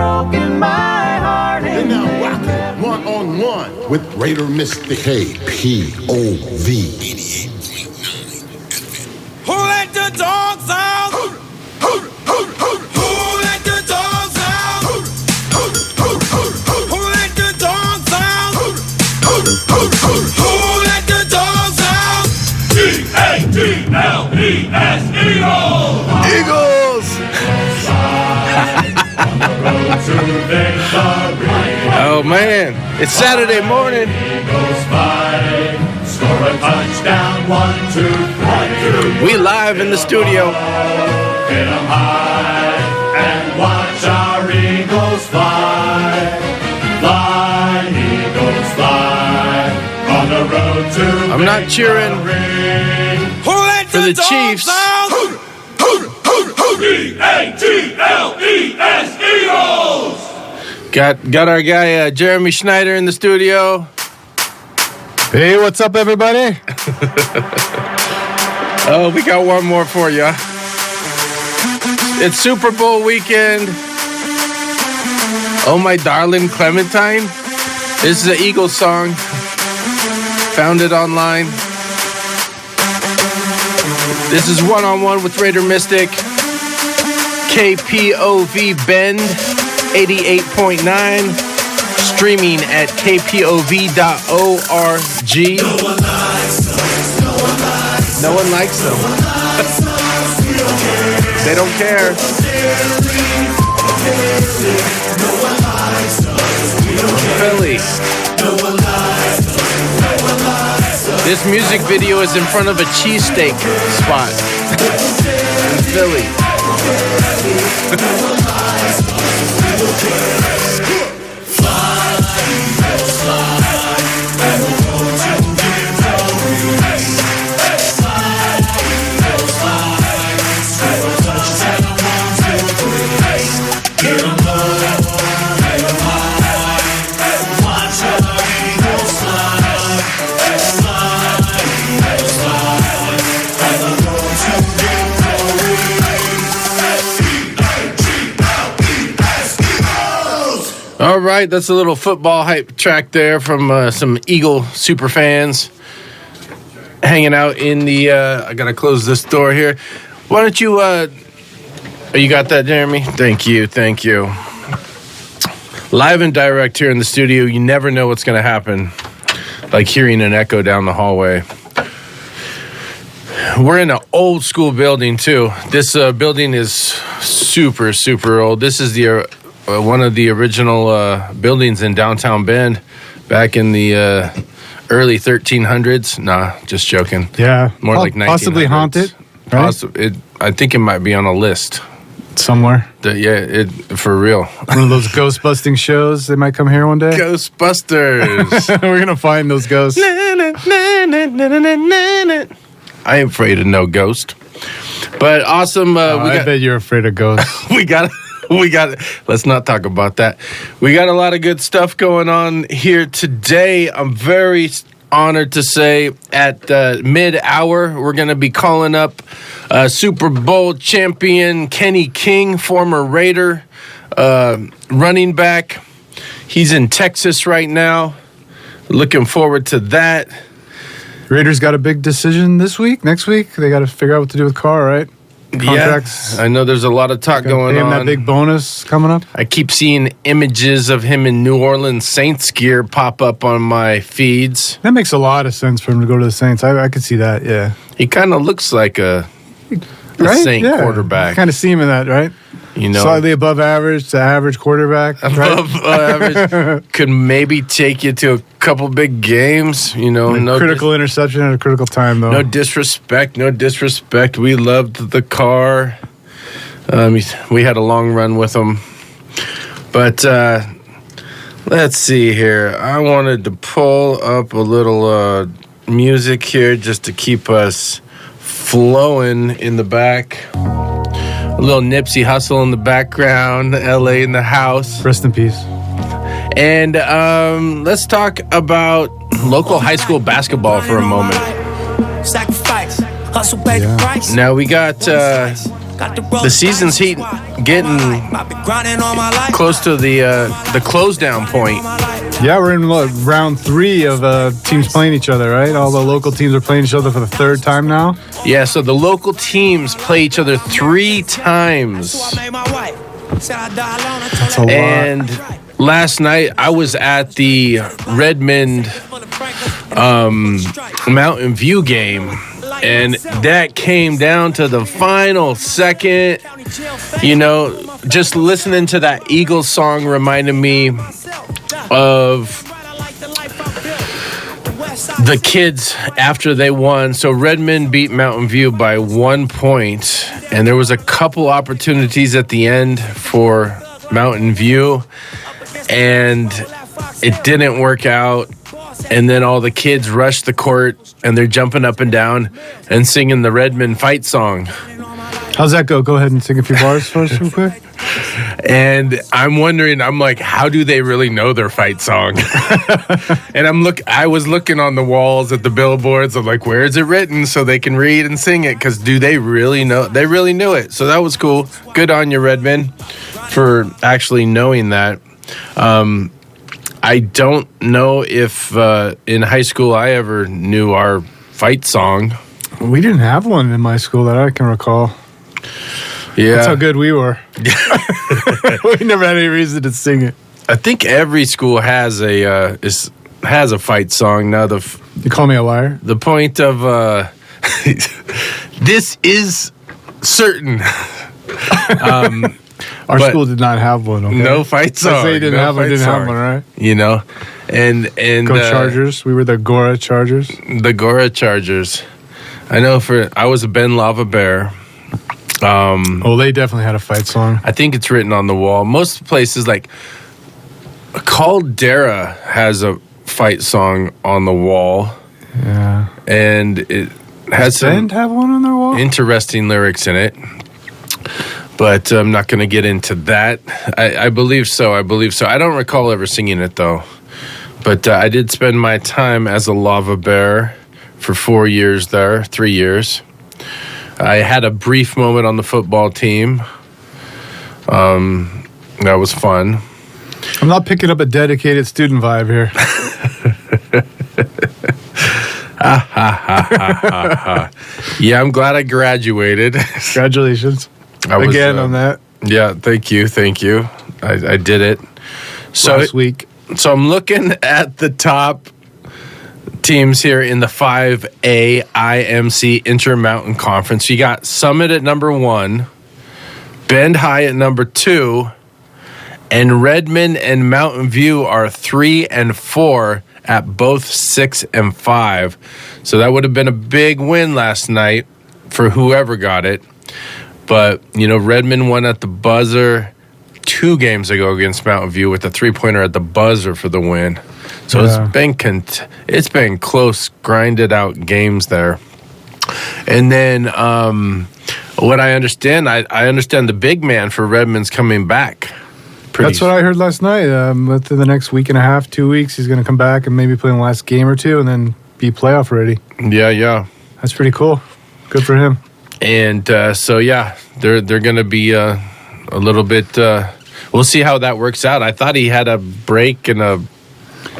broken my heart. They're now rocking one-on-one with Raider Mystic KPOV 88.9. Who let the dogs out? Who let the dogs out? Who let the dogs out? Who let the dogs out? E-A-T-L-E-S, Eagles! Eagles! Oh man, it's Saturday morning. Eagles fight, score a touchdown, 1, 2, 3. We live in the studio. Hit 'em high and watch our Eagles fly. Fly, Eagles fly, on the road to I'm not cheering for the Chiefs. E-A-T-L-E-S, Eagles! Got our guy Jeremy Shneider in the studio. Hey, what's up, everybody? Oh, we got one more for you. It's Super Bowl weekend. Oh, my darling Clementine. This is an Eagles song. Found it online. This is one-on-one with Raider Mystic. KPOV Bend 88.9. Streaming at kpov.org. No one likes them. They don't care. Philly. This music video is in front of a cheesesteak spot in Philly. All right, that's a little football hype track there from some Eagle super fans hanging out in the. I gotta close this door here. Why don't you? Oh, you got that, Jeremy? Thank you. Live and direct here in the studio. You never know what's gonna happen. Like hearing an echo down the hallway. We're in an old school building too. This building is super old. This is the. One of the original buildings in downtown Bend back in the early 1300s. Nah, just joking. Yeah. More like 1900s. Possibly haunted, right? I think it might be on a list. Somewhere. For real. One of those ghost-busting shows. They might come here one day. Ghostbusters. We're going to find those ghosts. I ain't afraid of no ghost. But awesome. I bet you're afraid of ghosts. Let's not talk about that. We got a lot of good stuff going on here today. I'm very honored to say at mid-hour, we're going to be calling up Super Bowl champion Kenny King, former Raider, running back. He's in Texas right now. Looking forward to that. Raiders got a big decision this week, next week. They got to figure out what to do with Carr, right? Contracts. Yeah, I know there's a lot of talk going on. That big bonus coming up. I keep seeing images of him in New Orleans Saints gear pop up on my feeds. That makes a lot of sense for him to go to the Saints. I could see that, yeah. He kind of looks like a Saint quarterback. Kind of see him in that, right? You know, slightly above average to average quarterback. Above average. Could maybe take you to a couple big games. You know, no critical interception at a critical time, though. No disrespect. We loved the car. We had a long run with him. But let's see here. I wanted to pull up a little music here just to keep us flowing in the back. A little Nipsey Hussle in the background, LA in the house. Rest in peace. And let's talk about local high school basketball for a moment. Sacrifice, hustle, pay the price. Now we got the season's heating getting close to the close down point. Yeah, we're in round 3 of teams playing each other, right? All the local teams are playing each other for the 3rd time now. Yeah, so the local teams play each other 3 times. That's a lot. And last night I was at the Redmond Mountain View game, and that came down to the final second. You know, just listening to that Eagles song reminded me of the kids after they won. So Redmond beat Mountain View by 1 point, and there was a couple opportunities at the end for Mountain View, and it didn't work out. And then all the kids rushed the court, and they're jumping up and down and singing the Redmond fight song. How's that go? Go ahead and sing a few bars for us real quick. And I'm wondering, I'm like, how do they really know their fight song? And I was looking on the walls at the billboards. I'm like, where is it written so they can read and sing it? Because do they really know? They really knew it. So that was cool. Good on you, Redmond, for actually knowing that. I don't know if in high school I ever knew our fight song. We didn't have one in my school that I can recall. Yeah. That's how good we were. We never had any reason to sing it. I think every school has a fight song. Now You call me a liar? the point of this is certain. Our But school did not have one. Okay? No fight song. I say didn't have one. Didn't have one, right? You know, and Go Chargers. We were the Gora Chargers. The Gora Chargers. I know I was a Ben Lava Bear. Oh, they definitely had a fight song. I think it's written on the wall. Most places, like Caldera, has a fight song on the wall. Yeah. And it has some Bend have one on their wall? interesting lyrics in it. But I'm not going to get into that. I believe so. I don't recall ever singing it, though. But I did spend my time as a Lava Bear for 4 years there, 3 years. I had a brief moment on the football team. That was fun. I'm not picking up a dedicated student vibe here. Yeah, I'm glad I graduated. Congratulations. I was, Again on that. Yeah, thank you. I did it. So Last week. So I'm looking at the top teams here in the 5A IMC Intermountain Conference. You got Summit at number 1, Bend High at number 2, and Redmond and Mountain View are 3 and 4 at both 6 and 5. So that would have been a big win last night for whoever got it. But, you know, Redmond won at the buzzer 2 games ago against Mountain View with a 3-pointer at the buzzer for the win. So Yeah. it's been close, grinded out games there. And then what I understand, I understand the big man for Redmond's coming back. That's what I heard last night. Within the next week and a half, 2 weeks, he's going to come back and maybe play in the last game or 2 and then be playoff ready. Yeah. That's pretty cool. Good for him. And so, yeah, they're going to be a little bit we'll see how that works out. I thought he had a break and a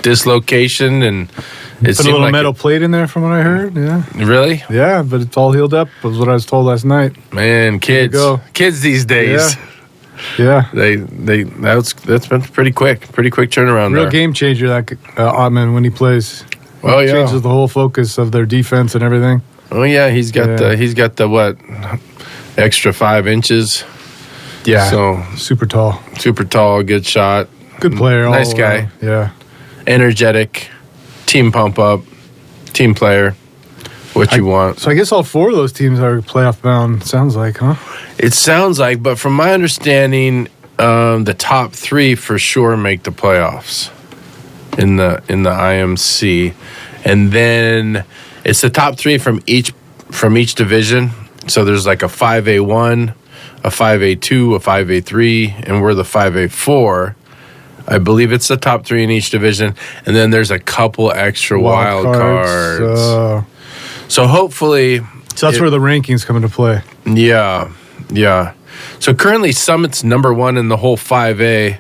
dislocation, and it Put a little metal plate in there from what I heard. Yeah. Really? Yeah, but it's all healed up was what I was told last night. Man, kids these days. Yeah. That's been pretty quick turnaround. Real there. game changer, that Ottman, when he plays. Oh yeah, changes the whole focus of their defense and everything. Oh yeah, he's got the what, extra 5 inches. Yeah. So super tall, good shot, good player, nice all guy. around. Yeah. Energetic, team pump up, team player. What you want. So I guess all 4 of those teams are playoff bound. Sounds like, huh? It sounds like, but from my understanding, the top 3 for sure make the playoffs in the IMC, and then it's the top 3 from each division. So there's like a 5A1, a 5A2, a 5A3, and we're the 5A4. I believe it's the top 3 in each division, and then there's a couple extra wild cards. So hopefully... So that's where the rankings come into play. Yeah. So currently Summit's number 1 in the whole 5A,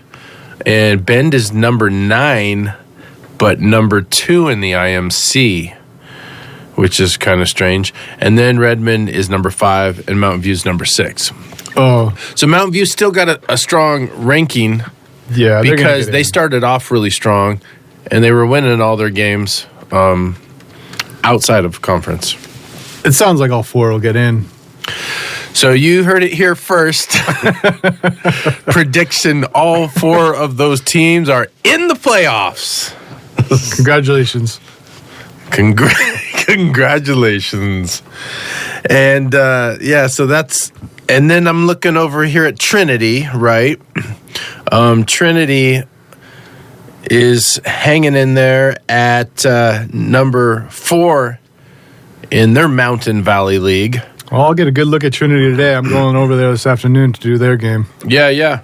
and Bend is number 9, but number 2 in the IMC, which is kind of strange. And then Redmond is number 5, and Mountain View's number 6. Oh, So Mountain View still got a strong ranking yeah. they're gonna because get they in. started off really strong, and they were winning all their games outside of conference. It sounds like all 4 will get in. So you heard it here first. Prediction, all 4 of those teams are in the playoffs. Congratulations. Congratulations. And so that's, and then I'm looking over here at Trinity, right? Trinity is hanging in there at number 4 in their Mountain Valley League. Well, I'll get a good look at Trinity today. I'm going over there this afternoon to do their game. Yeah. Yeah.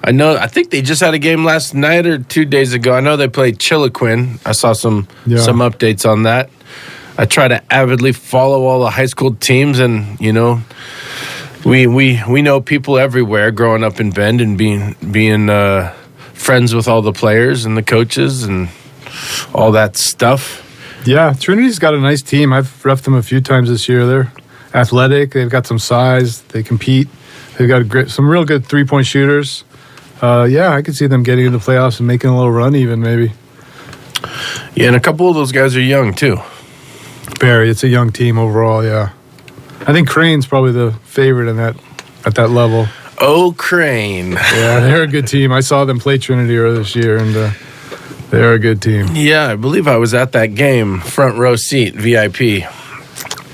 I think they just had a game last night or 2 days ago. I know they played Chiloquin. I saw some updates on that. I try to avidly follow all the high school teams, and we know people everywhere growing up in Bend and being friends with all the players and the coaches and all that stuff. Yeah, Trinity's got a nice team. I've reffed them a few times this year. They're athletic. They've got some size. They compete. They've got some real good 3-point shooters. I could see them getting into the playoffs and making a little run even, maybe. Yeah, and a couple of those guys are young, too. Barry, it's a young team overall, yeah. I think Crane's probably the favorite at that level. Oh, Crane. Yeah, they're a good team. I saw them play Trinity earlier this year, and they're a good team. Yeah, I believe I was at that game, front row seat, VIP.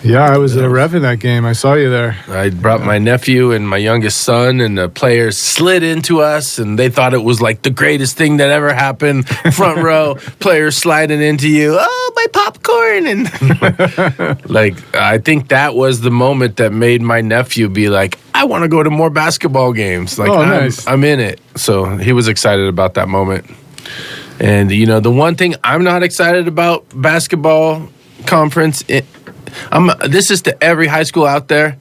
Yeah, I was a ref in that game. I saw you there. I brought my nephew and my youngest son, and the players slid into us, and they thought it was like the greatest thing that ever happened. Front row, players sliding into you. Oh, my popcorn! And I think that was the moment that made my nephew be like, I want to go to more basketball games. Nice. I'm in it. So he was excited about that moment. And, the one thing I'm not excited about basketball conference, this is to every high school out there,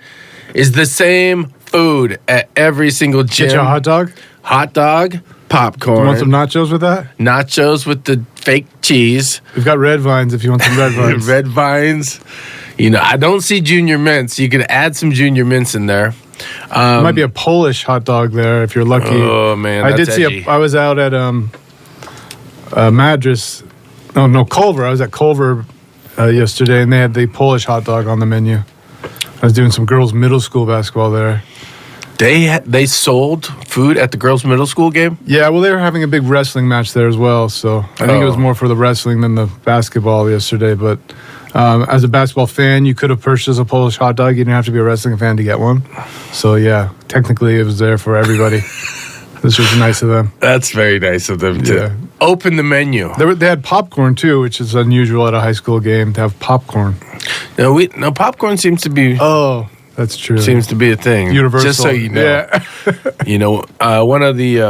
is the same food at every single gym. Get you a hot dog? Hot dog, popcorn. You want some nachos with that? Nachos with the fake cheese. We've got red vines if you want some red vines. Red vines. I don't see junior mints. You could add some junior mints in there. There might be a Polish hot dog there if you're lucky. Oh, man, I that's did edgy. I was out at Madras. No, Culver. I was at Culver yesterday, and they had the Polish hot dog on the menu. I was doing some girls' middle school basketball there. They sold food at the girls' middle school game? Yeah, well, they were having a big wrestling match there as well, so I think it was more for the wrestling than the basketball yesterday. But as a basketball fan, you could have purchased a Polish hot dog. You didn't have to be a wrestling fan to get one. So, yeah, technically it was there for everybody. This was nice of them. That's very nice of them to open the menu. They had popcorn, too, which is unusual at a high school game to have popcorn. No, popcorn seems to be... Oh, that's true. Seems to be a thing. Universal. Just so you know. Yeah. One of the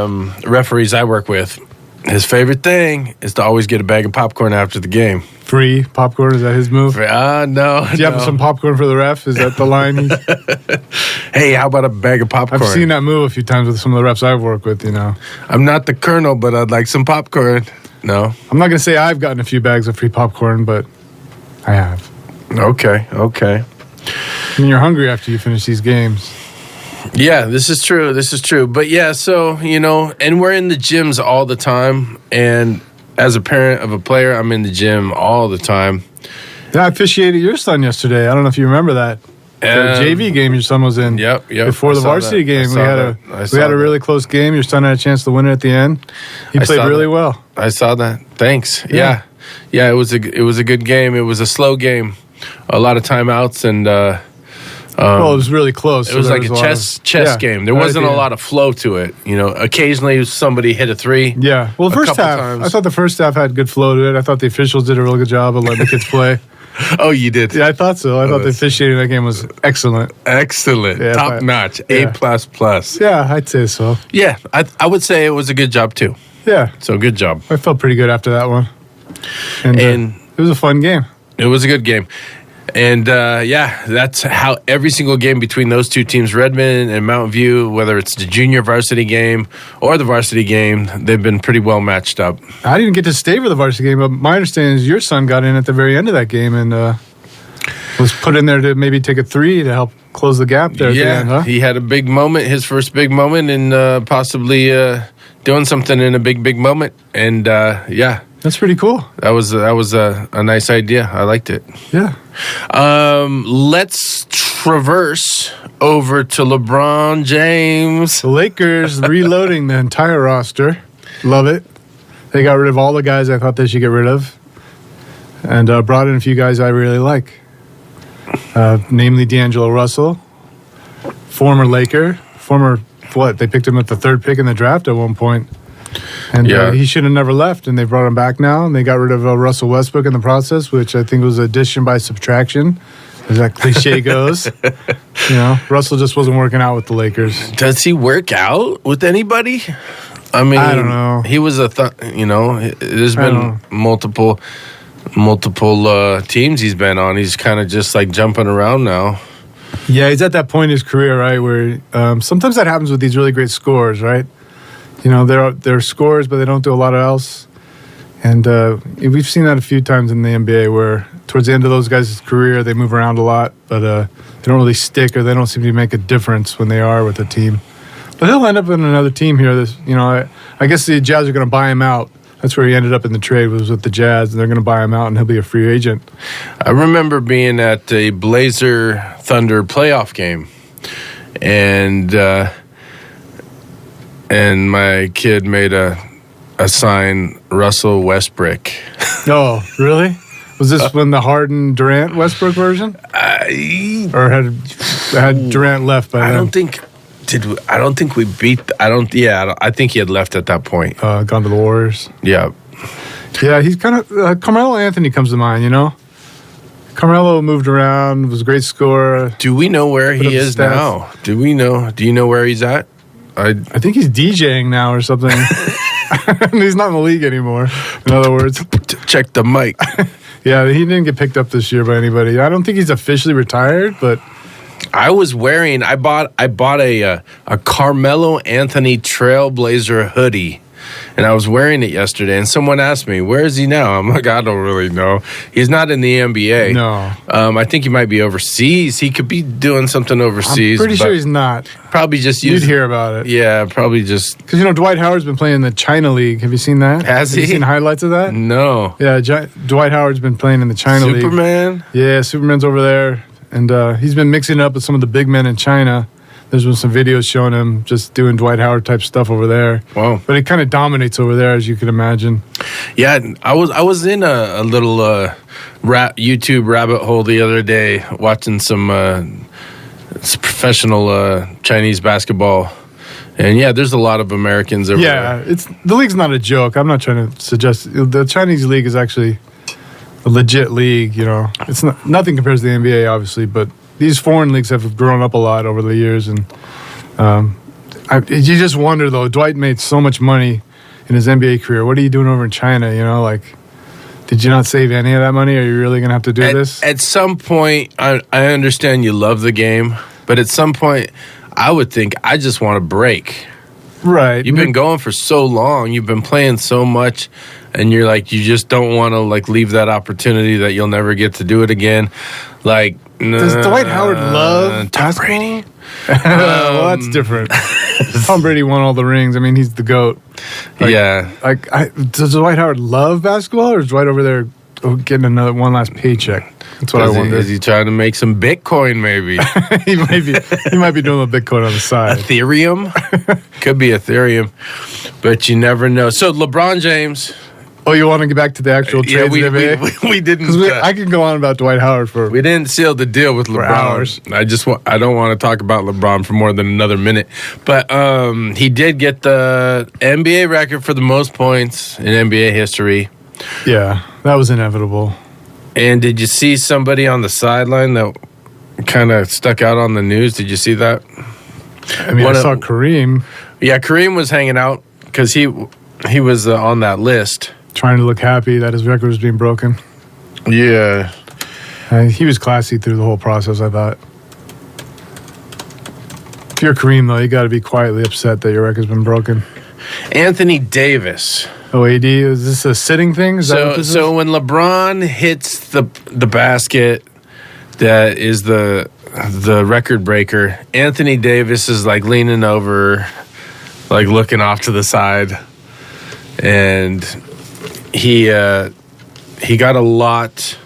referees I work with, his favorite thing is to always get a bag of popcorn after the game. Free popcorn, is that his move? No. Do you have some popcorn for the ref? Is that the line? Hey, how about a bag of popcorn? I've seen that move a few times with some of the refs I've worked with, I'm not the colonel, but I'd like some popcorn. No. I'm not going to say I've gotten a few bags of free popcorn, but I have. Okay. I mean, you're hungry after you finish these games. Yeah, this is true. But yeah, so, and we're in the gyms all the time. And as a parent of a player, I'm in the gym all the time. Yeah, I officiated your son yesterday. I don't know if you remember that. The JV game your son was in. Yep. Before the varsity game, we had a really close game. Your son had a chance to win it at the end. He played really well. I saw that. Thanks. Yeah. It was a good game. It was a slow game. A lot of timeouts and well, it was really close. It was like a chess game. There wasn't a lot of flow to it. Occasionally somebody hit a three. Yeah. Well, the first half, times. I thought the first half had good flow to it. I thought the officials did a really good job of letting the kids play. Oh, you did? Yeah, I thought so. I thought the officiating of that game was excellent. Excellent. Yeah, top notch. Yeah. A++. Yeah, I'd say so. Yeah, I would say it was a good job too. Yeah. So good job. I felt pretty good after that one. And it was a fun game. It was a good game. And, that's how every single game between those two teams, Redmond and Mountain View, whether it's the junior varsity game or the varsity game, they've been pretty well matched up. I didn't get to stay for the varsity game, but my understanding is your son got in at the very end of that game and was put in there to maybe take a three to help close the gap there. Yeah, at the end, huh? He had a big moment, his first big moment, and possibly doing something in a big moment. And, That's pretty cool. That was a nice idea. I liked it. Yeah. Let's traverse over to LeBron James. The Lakers reloading the entire roster. Love it. They got rid of all the guys I thought they should get rid of, and brought in a few guys I really like. Namely D'Angelo Russell, former Laker, they picked him at the 3rd pick in the draft at one point. And he should have never left, and they brought him back now, and they got rid of Russell Westbrook in the process, which I think was addition by subtraction, as that cliche goes. Russell just wasn't working out with the Lakers. Does he work out with anybody? I mean, I don't know. He was there's been multiple teams he's been on. He's kind of just like jumping around now. Yeah, he's at that point in his career, right, where sometimes that happens with these really great scorers, right? They're scorers, but they don't do a lot else. And we've seen that a few times in the NBA where towards the end of those guys' career, they move around a lot, but they don't really stick or they don't seem to make a difference when they are with a team. But he'll end up in another team here. I guess the Jazz are going to buy him out. That's where he ended up in the trade, was with the Jazz, and they're going to buy him out, and he'll be a free agent. I remember being at a Blazer Thunder playoff game, and my kid made a sign, Russell Westbrook. Oh, really? Was this when the Harden Durant Westbrook version? Or had Durant left by then? I don't think we beat. I think he had left at that point. Gone to the Warriors. Yeah. Yeah, he's kind of Carmelo Anthony comes to mind. Carmelo moved around, was a great scorer. Do we know where he is now? Do you know where he's at? I think he's DJing now or something. He's not in the league anymore, in other words. Check the mic. Yeah, he didn't get picked up this year by anybody. I don't think he's officially retired, but I bought a Carmelo Anthony Trailblazer hoodie, and I was wearing it yesterday, and someone asked me, where is he now? I'm like, I don't really know. He's not in the NBA. No. I think he might be overseas. He could be doing something overseas. I'm pretty sure he's not. Probably just You'd hear about it. Yeah, probably just. Because, Dwight Howard's been playing in the China League. Have you seen that? Has he? Have you seen highlights of that? No. Yeah, Dwight Howard's been playing in the China League. Superman? Yeah, Superman's over there. And he's been mixing it up with some of the big men in China. There's been some videos showing him just doing Dwight Howard type stuff over there. Wow! But he kind of dominates over there, as you can imagine. Yeah, I was in a little YouTube rabbit hole the other day watching some professional Chinese basketball, and there's a lot of Americans over there. Yeah, the league's not a joke. I'm not trying to suggest the Chinese league is actually a legit league. It's nothing compares to the NBA, obviously, but these foreign leagues have grown up a lot over the years, and you just wonder, though. Dwight made so much money in his NBA career. What are you doing over in China? Did you not save any of that money? Are you really going to have to do this? At some point, I understand you love the game, but at some point, I would think I just want a break. Right. You've been going for so long. You've been playing so much, and you just don't want to leave that opportunity that you'll never get to do it again. Does Dwight Howard love Tom Brady? Well, that's different. Tom Brady won all the rings. I mean, he's the GOAT. Does Dwight Howard love basketball, or is Dwight over there getting one last paycheck? That's what I wonder. Is he trying to make some Bitcoin, maybe? he might be doing a Bitcoin on the side. Ethereum? Could be Ethereum. But you never know. So, LeBron James. Oh, you want to get back to the actual trades? We didn't. I can go on about Dwight Howard for. We didn't seal the deal with LeBron. Hours. I don't want to talk about LeBron for more than another minute. But he did get the NBA record for the most points in NBA history. Yeah, that was inevitable. And did you see somebody on the sideline that kind of stuck out on the news? Did you see that? I mean, I saw Kareem. Yeah, Kareem was hanging out because he was on that list. Trying to look happy that his record was being broken. Yeah. He was classy through the whole process, I thought. If you're Kareem, though, you got to be quietly upset that your record's been broken. Anthony Davis. Oh, AD, is this a sitting thing? Is that what this is? So when LeBron hits the basket that is the record breaker, Anthony Davis is like leaning over, like looking off to the side, and he got a lot.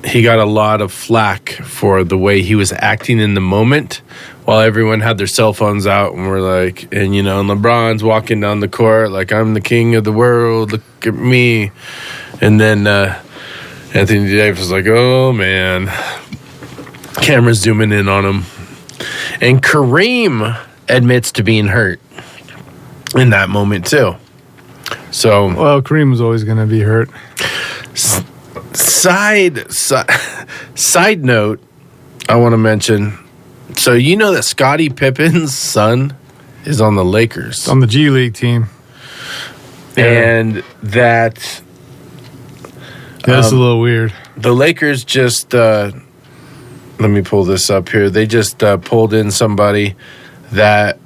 He got a lot of flack for the way he was acting in the moment while everyone had their cell phones out and we're like, and LeBron's walking down the court like, I'm the king of the world, look at me. And then Anthony Davis was like, oh, man. Camera's zooming in on him. And Kareem admits to being hurt in that moment, too. So, well, Kareem was always going to be hurt. Side note, I want to mention. So that Scottie Pippen's son is on the Lakers, on the G League team, and that's a little weird. The Lakers just let me pull this up here. They just pulled in somebody that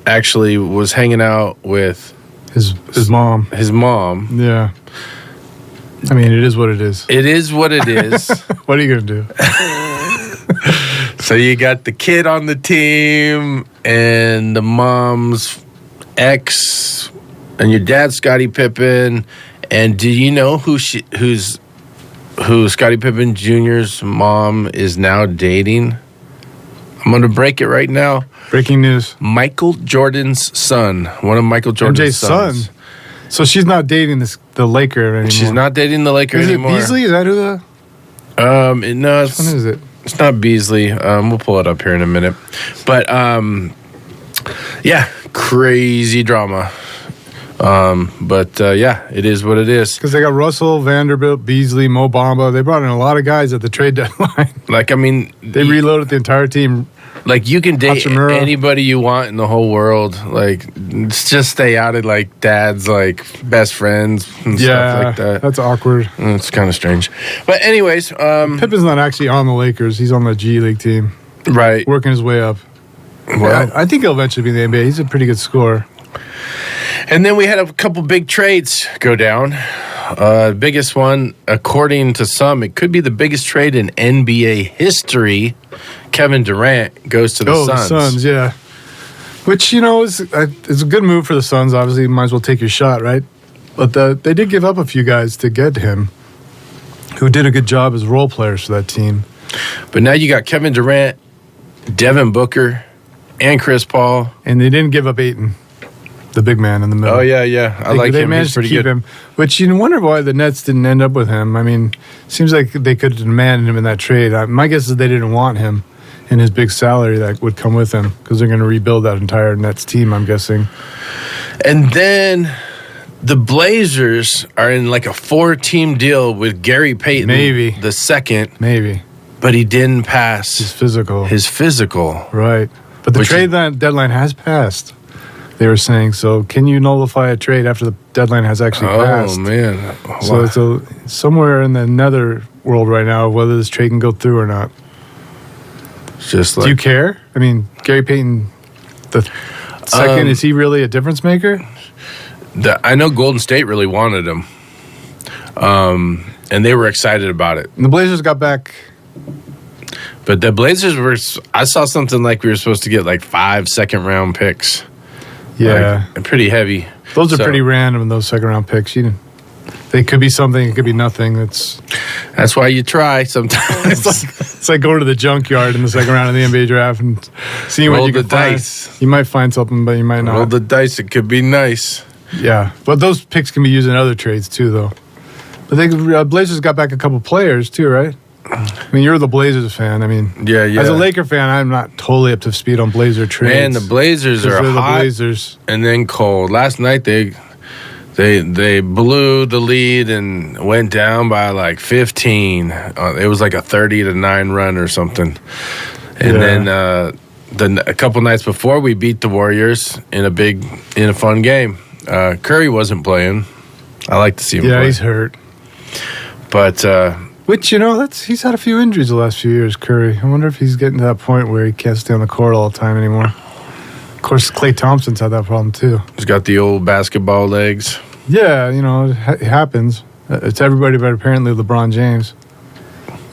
actually was hanging out with his mom. His mom, yeah. I mean, it is what it is. It is what it is. What are you going to do? So you got the kid on the team and the mom's ex and your dad's Scottie Pippen. And do you know who Scottie Pippen Jr.'s mom is now dating? I'm going to break it right now. Breaking news. Michael Jordan's son. One of Michael Jordan's sons. Son. So she's not dating the Laker anymore. She's not dating the Laker anymore. Is it Beasley? Is that who the... No, which one is it? It's not Beasley. We'll pull it up here in a minute. But, yeah, crazy drama. Yeah, it is what it is. Because they got Russell, Vanderbilt, Beasley, Mo Bamba. They brought in a lot of guys at the trade deadline. They reloaded the entire team. Like, you can date Hachimura. anybody you want in the whole world. Like, just stay out of, like, dad's, like, best friends and stuff like that. That's awkward. It's kind of strange. But anyways. Pippen's not actually on the Lakers. He's on the G League team. Right. Working his way up. Well, I think he'll eventually be in the NBA. He's a pretty good scorer. And then we had a couple big trades go down. Biggest one, according to some, it could be the biggest trade in NBA history. Kevin Durant goes to the Suns. The Suns, yeah. Which, is a good move for the Suns. Obviously, you might as well take your shot, right? But they did give up a few guys to get him who did a good job as role players for that team. But now you got Kevin Durant, Devin Booker, and Chris Paul. And they didn't give up Ayton, the big man in the middle. Oh, yeah. I like him. They managed He's pretty to keep good. him. Which you wonder why the Nets didn't end up with him. I mean, seems like they could have demanded him in that trade. My guess is they didn't want him and his big salary that would come with him because they're going to rebuild that entire Nets team, I'm guessing. And then the Blazers are in like a 4-team deal with Gary Payton. Maybe. The second. Maybe. But he didn't pass his physical. Right. But the trade deadline has passed, they were saying. So can you nullify a trade after the deadline has actually passed? Oh, man. So it's somewhere in the nether world right now of whether this trade can go through or not. Just like, do you care? I mean, Gary Payton, the second, is he really a difference maker? I know Golden State really wanted him. And they were excited about it. And the Blazers got back. But the Blazers I saw something like we were supposed to get like 5 second-round picks. Yeah. Like, pretty heavy. Those are pretty random, those second-round picks. They could be something, it could be nothing. That's why you try sometimes. It's like going to the junkyard in the second round of the NBA draft and seeing what you can find. Dice. You might find something, but you might not. Roll the dice. It could be nice. Yeah. But those picks can be used in other trades, too, though. But the Blazers got back a couple players, too, right? I mean, you're the Blazers fan. I mean, yeah. As a Laker fan, I'm not totally up to speed on Blazer trades. Man, the Blazers are hot the Blazers. And then cold. Last night, they blew the lead and went down by like 15. It was like a 30-9 run or something. And then a couple nights before, we beat the Warriors in a fun game. Curry wasn't playing. I like to see him play. Yeah, he's hurt. But Which, he's had a few injuries the last few years, Curry. I wonder if he's getting to that point where he can't stay on the court all the time anymore. Of course, Klay Thompson's had that problem, too. He's got the old basketball legs. Yeah, it happens. It's everybody but apparently LeBron James.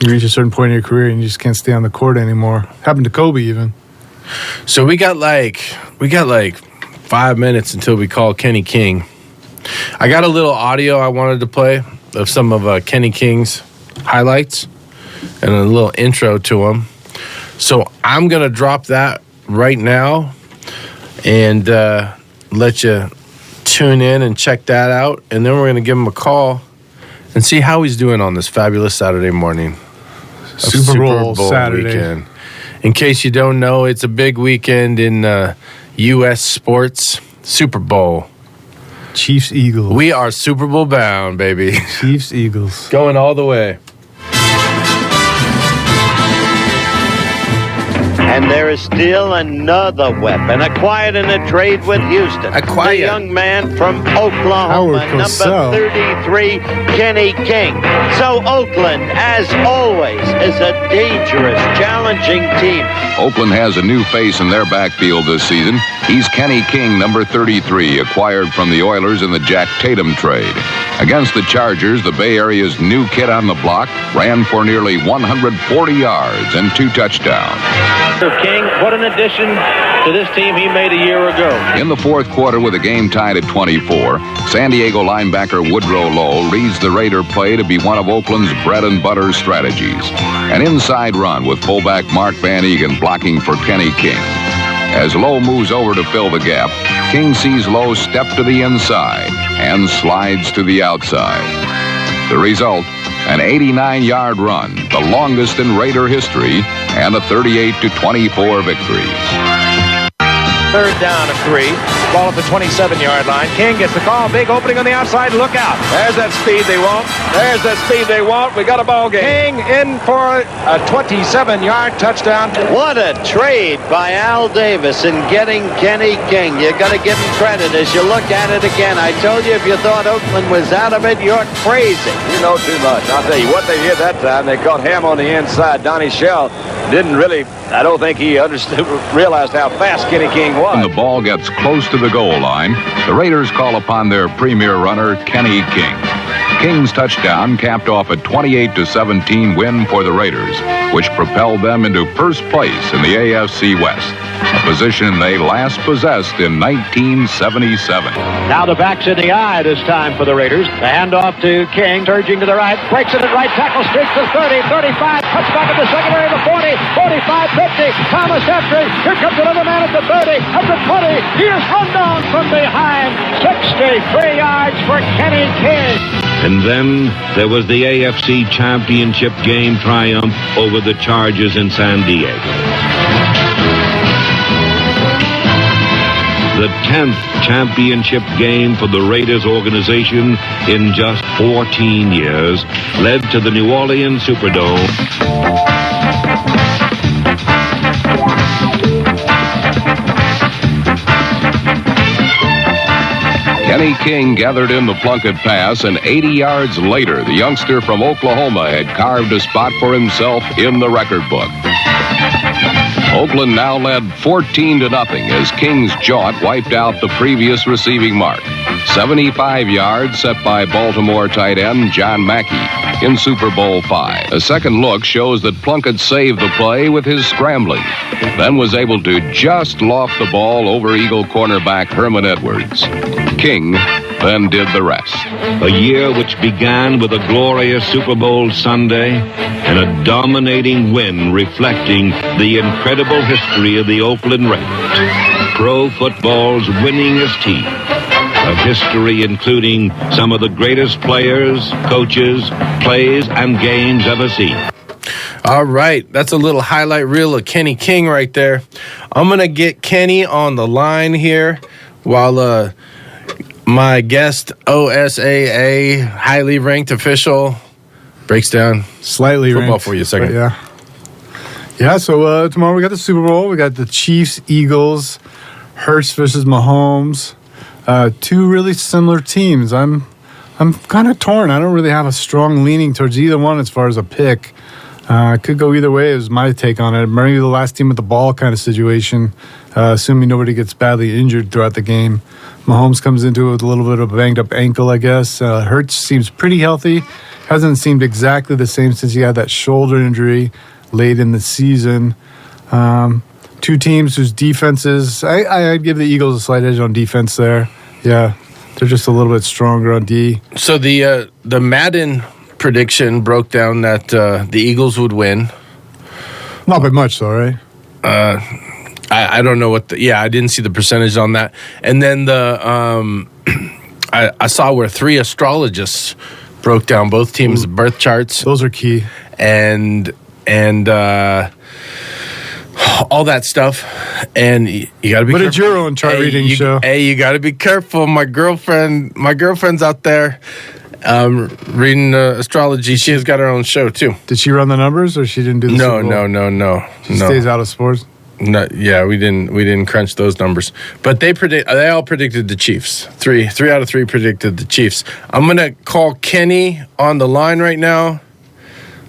You reach a certain point in your career and you just can't stay on the court anymore. Happened to Kobe, even. So we got like 5 minutes until we call Kenny King. I got a little audio I wanted to play of some of Kenny King's highlights and a little intro to him. So I'm going to drop that right now and let you tune in and check that out. And then we're going to give him a call and see how he's doing on this fabulous Saturday morning. Super Bowl Saturday weekend. In case you don't know, it's a big weekend in U.S. sports. Super Bowl. Chiefs, Eagles. We are Super Bowl bound, baby. Chiefs, Eagles. Going all the way. And there is still another weapon acquired in a trade with Houston. Acquired. The young man from Oklahoma, number 33, Kenny King. So Oakland, as always, is a dangerous, challenging team. Oakland has a new face in their backfield this season. He's Kenny King, number 33, acquired from the Oilers in the Jack Tatum trade. Against the Chargers, the Bay Area's new kid on the block ran for nearly 140 yards and 2 touchdowns. King, what an addition to this team he made a year ago. In the fourth quarter, with the game tied at 24, San Diego linebacker Woodrow Lowe reads the Raider play to be one of Oakland's bread-and-butter strategies. An inside run with fullback Mark Van Egan blocking for Kenny King. As Lowe moves over to fill the gap, King sees Lowe step to the inside and slides to the outside. The result, an 89-yard run, the longest in Raider history, and a 38-24 victory. Third down and 3. Ball at the 27-yard line. King gets the call. Big opening on the outside. Look out. There's that speed they want. There's that speed they want. We got a ball game. King in for a 27-yard touchdown. What a trade by Al Davis in getting Kenny King. You got to give him credit as you look at it again. I told you if you thought Oakland was out of it, you're crazy. You know too much. I'll tell you what they did that time. They caught Ham on the inside. Donnie Shell didn't really, I don't think he realized how fast Kenny King was. When the ball gets close to the goal line, the Raiders call upon their premier runner, Kenny King. King's touchdown capped off a 28-17 win for the Raiders, which propelled them into first place in the AFC West, a position they last possessed in 1977. Now the back's in the eye this time for the Raiders. The handoff to King, surging to the right, breaks it at right tackle, streaks to 30, 35, cuts back at the secondary, the 40, 45, 50. Thomas after it. Here comes another man at the 30, at the 20. He is run down from behind. 63 yards for Kenny King. And then there was the AFC Championship game triumph over the Chargers in San Diego. The 10th championship game for the Raiders organization in just 14 years led to the New Orleans Superdome. Kenny King gathered in the Plunkett pass, and 80 yards later, the youngster from Oklahoma had carved a spot for himself in the record book. Oakland now led 14-0 as King's jaunt wiped out the previous receiving mark. 75 yards set by Baltimore tight end John Mackey in Super Bowl V. A second look shows that Plunkett saved the play with his scrambling, then was able to just loft the ball over Eagle cornerback Herman Edwards. King then did the rest. A year which began with a glorious Super Bowl Sunday and a dominating win reflecting the incredible history of the Oakland Raiders, pro football's winningest team. A history including some of the greatest players, coaches, plays, and games ever seen. All right, that's a little highlight reel of Kenny King right there. I'm going to get Kenny on the line here while my guest, OSAA, highly ranked official, breaks down Slightly football ranked, for you a second. Yeah, so tomorrow we got the Super Bowl. We got the Chiefs, Eagles, Hurts versus Mahomes. Two really similar teams. I'm I'm kind of torn. I don't really have a strong leaning towards either one as far as a pick. Could go either way is my take on it. Maybe the last team with the ball kind of situation, assuming nobody gets badly injured throughout the game. Mahomes comes into it with a little bit of a banged-up ankle, I guess. Hurts seems pretty healthy. Hasn't seemed exactly the same since he had that shoulder injury late in the season. Two teams whose defenses, I'd give the Eagles a slight edge on defense there. Yeah, they're just a little bit stronger on D. So the Madden prediction broke down that the Eagles would win. Not by much, though, right? I don't know what I didn't see the percentage on that. And then I saw where 3 astrologists broke down both teams' birth charts. Those are key. And all that stuff. And you got to be careful. But it's your own chart reading show. Hey, you got to be careful. My girlfriend's out there reading astrology. She has got her own show, too. Did she run the numbers, or she didn't do the Super Bowl? No. She stays out of sports? No, yeah, we didn't crunch those numbers, but they all predicted the Chiefs. Three out of 3 predicted the Chiefs. I'm gonna call Kenny on the line right now.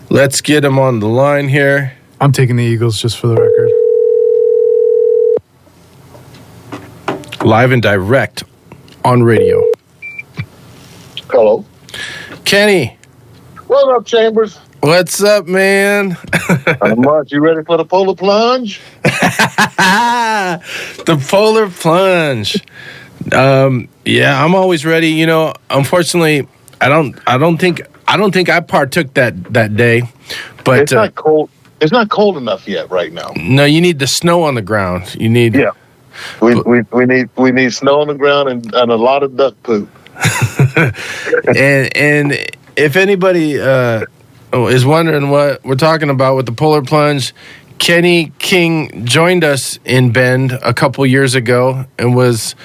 Let's get him on the line here. I'm taking the Eagles, just for the record. Live and direct on radio. Hello, Kenny. what up, Chambers? What's up, man? Not much. You ready for the polar plunge? The polar plunge. Yeah, I'm always ready. You know, unfortunately, I don't think I partook that day. But it's not cold. It's not cold enough yet right now. No, you need the snow on the ground. You need We need snow on the ground and a lot of duck poop. and if anybody is wondering what we're talking about with the polar plunge, Kenny King joined us in Bend a couple years ago and was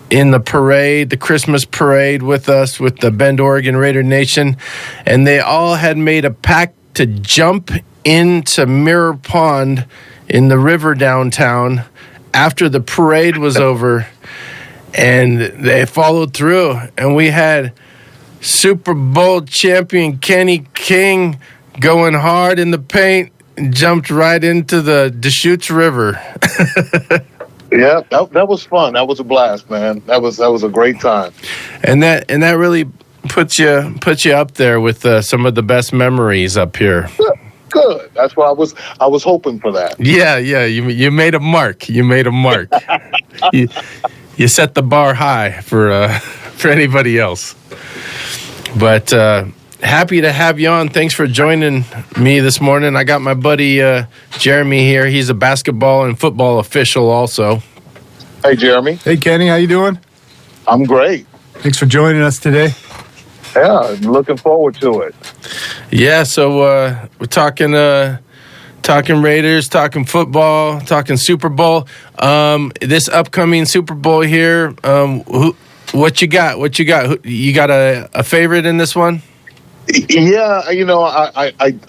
in the parade, the Christmas parade with us, with the Bend, Oregon Raider Nation, and they all had made a pact to jump into Mirror Pond in the river downtown after the parade was over, and they followed through, and we had Super Bowl champion Kenny King going hard in the paint and jumped right into the Deschutes River. Yeah, that was fun. That was a blast, man. That was a great time. And that really puts you up there with some of the best memories up here. Good. That's why I was hoping for that. Yeah. You made a mark. You set the bar high for anybody else. But happy to have you on. Thanks for joining me this morning. I got my buddy Jeremy here. He's a basketball and football official also. Hey, Jeremy. Hey, Kenny. How you doing? I'm great. Thanks for joining us today. Yeah, looking forward to it. Yeah, so we're talking Raiders, talking football, talking Super Bowl. This upcoming Super Bowl here, what you got? You got a favorite in this one? Yeah,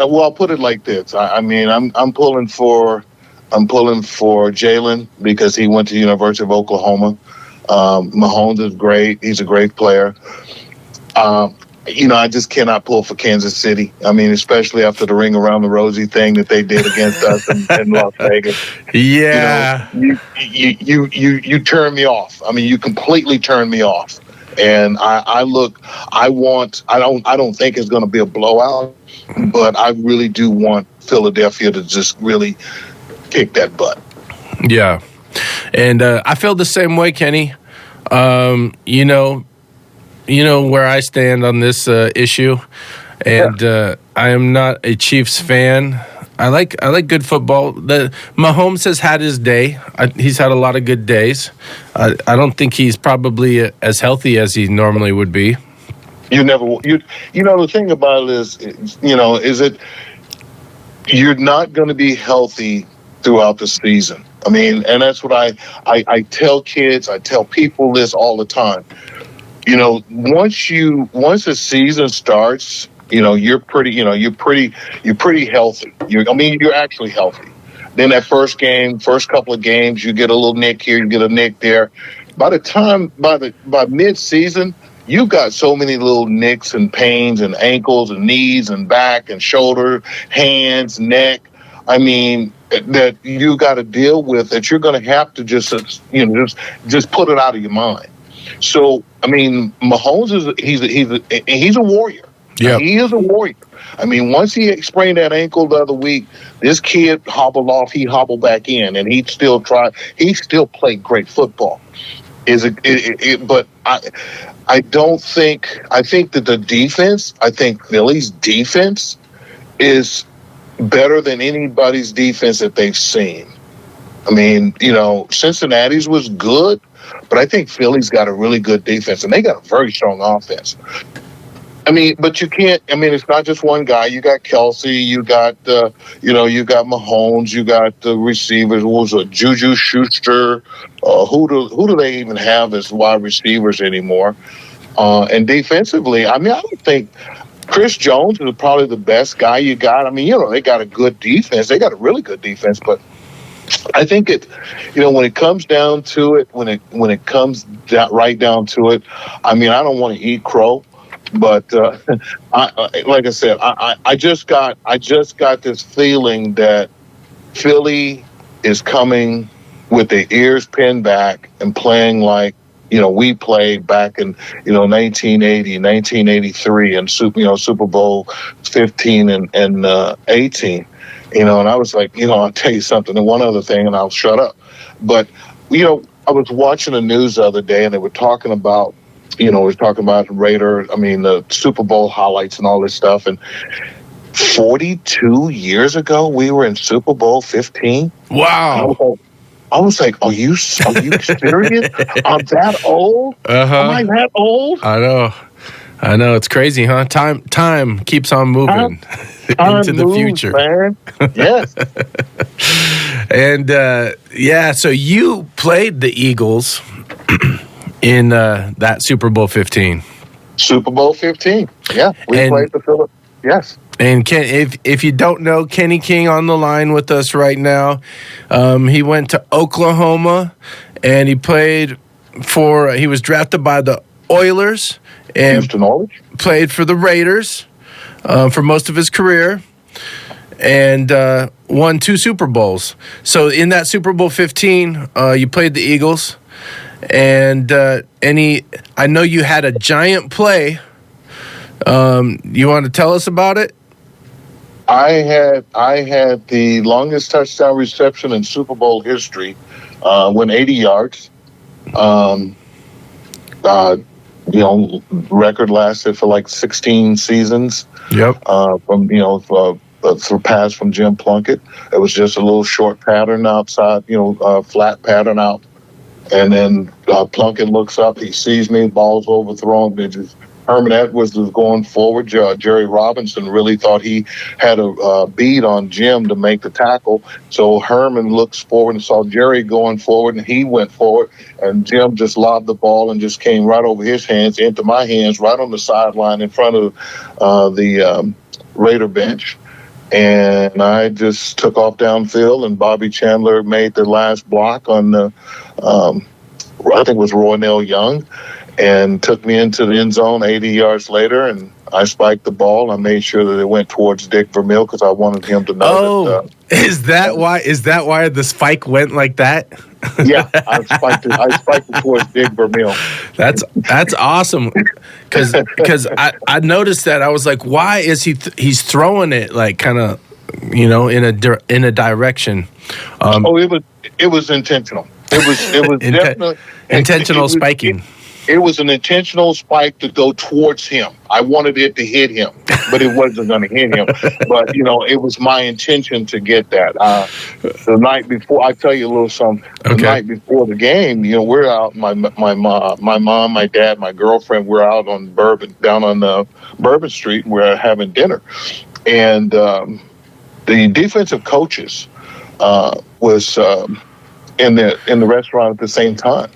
I'll put it like this. I'm pulling for Jalen because he went to the University of Oklahoma. Mahomes is great. He's a great player. I just cannot pull for Kansas City. I mean, especially after the ring around the rosy thing that they did against us in Las Vegas. Yeah. You turn me off. I mean, you completely turn me off. And I don't think it's going to be a blowout, but I really do want Philadelphia to just really kick that butt. Yeah. And I feel the same way, Kenny. You know where I stand on this issue, and I am not a Chiefs fan. I like good football. Mahomes has had his day. He's had a lot of good days. I don't think he's probably as healthy as he normally would be. The thing about it is that you're not going to be healthy throughout the season. I mean, and that's what I tell kids. I tell people this all the time. Once the season starts, you're pretty healthy. You're actually healthy. Then that first couple of games, you get a little nick here, you get a nick there. By mid-season, you got so many little nicks and pains and ankles and knees and back and shoulder, hands, neck. I mean, that you got to deal with, that you're going to have to just put it out of your mind. So, I mean, Mahomes he's a warrior. Yeah, he is a warrior. I mean, once he sprained that ankle the other week, this kid hobbled off. He hobbled back in, and he still played great football. But I don't think. I think that the defense. I think Philly's defense is better than anybody's defense that they've seen. I mean, Cincinnati's was good, but I think Philly's got a really good defense, and they got a very strong offense. I mean, but you can't. I mean, it's not just one guy. You got Kelsey. You got you got Mahomes. You got the receivers. What was it? Juju Schuster. Who do they even have as wide receivers anymore? And defensively, I mean, I don't think Chris Jones is probably the best guy you got. I mean, they got a good defense. They got a really good defense, but I think when it comes down to it, when it comes right down to it, I mean, I don't want to eat crow, but like I said, I just got this feeling that Philly is coming with their ears pinned back and playing like we played back in 1980, 1983, and Super Bowl 15 and 18. And I was like, I'll tell you something, and one other thing, and I'll shut up. But I was watching the news the other day, and they were talking about the Super Bowl highlights and all this stuff. And 42 years ago, we were in Super Bowl 15. Wow. I was like, are you serious? I'm that old? Uh-huh. Am I that old? I know. It's crazy, huh? Time keeps on moving into the future. Man. Yes. And so you played the Eagles in that Super Bowl 15. Super Bowl 15. Yeah, we played the Phillips. Yes. And if you don't know, Kenny King on the line with us right now. He went to Oklahoma, and he played he was drafted by the Oilers and Houston Oilers. Played for the Raiders for most of his career, and won 2 Super Bowls. So in that Super Bowl 15, you played the Eagles, and I know you had a giant play. You want to tell us about it? I had the longest touchdown reception in Super Bowl history. Went 80 yards. Record lasted for like 16 seasons. Yep. Through pass from Jim Plunkett. It was just a little short pattern outside, flat pattern out. And then Plunkett looks up, he sees me, ball's overthrown. Herman Edwards was going forward. Jerry Robinson really thought he had a bead on Jim to make the tackle. So Herman looks forward and saw Jerry going forward, and he went forward. And Jim just lobbed the ball and just came right over his hands into my hands, right on the sideline in front of the Raider bench. And I just took off downfield, and Bobby Chandler made the last block on the, I think it was Roynell Young, and took me into the end zone 80 yards later, and I spiked the ball. I made sure that it went towards Dick Vermeil because I wanted him to know that. Is that why the spike went like that? Yeah, I spiked it towards Dick Vermeil. That's awesome. Because I noticed that. I was like, why is he's throwing it like kind of in a direction? It was intentional. It was definitely intentional spiking. It was an intentional spike to go towards him. I wanted it to hit him, but it wasn't going to hit him. But, it was my intention to get that. The night before, I tell you a little something. The night before the game, we're out. My mom, my dad, my girlfriend, we're out on down on Bourbon Street. And we're having dinner. And the defensive coaches was in the restaurant at the same time.